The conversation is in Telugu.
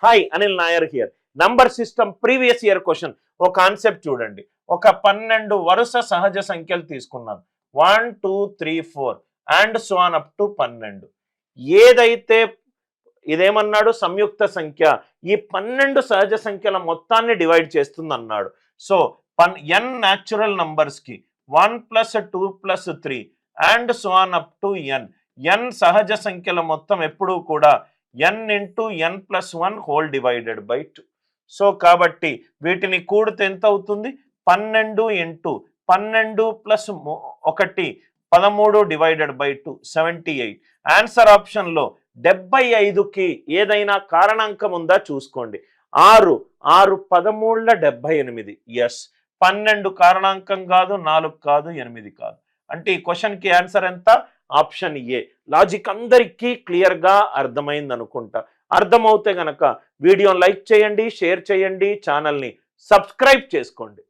Hi Anil Nair here. Number system previous year question. ఒక కాన్సెప్ట్ చూడండి. ఒక 12 వరుస సహజ సంఖ్యలు తీసుకున్నాను. 1 2 3 4 and so on up to 12. ఏదైతే ఇదేమన్నాడు సంయుక్త సంఖ్య ఈ 12 సహజ సంఖ్యల మొత్తాన్ని డివైడ్ చేస్తుంది అన్నాడు. సో n న్యాచురల్ నంబర్స్ కి 1 + 2 + 3 and so on up to n సహజ సంఖ్యల మొత్తం ఎప్పుడూ కూడా n × n+1 whole divided by 2. So కాబట్టి వీటిని కూడితే ఎంత అవుతుంది? 12 × 12 + 1 13 డివైడెడ్ బై 2 78. ఆన్సర్ ఆప్షన్లో 75కి ఏదైనా కారణాంకం ఉందా చూసుకోండి. 6 6 13 78. ఎస్, 12 కారణాంకం కాదు, 4 కాదు, 8 కాదు. అంటే ఈ క్వశ్చన్కి ఆన్సర్ ఎంత? Option A. లాజిక్ అందరికీ క్లియర్గా అర్థమైంది అనుకుంటా. అర్థమవుతే గనక వీడియోని లైక్ చేయండి, షేర్ చేయండి, ఛానల్ని సబ్స్క్రైబ్ చేసుకోండి.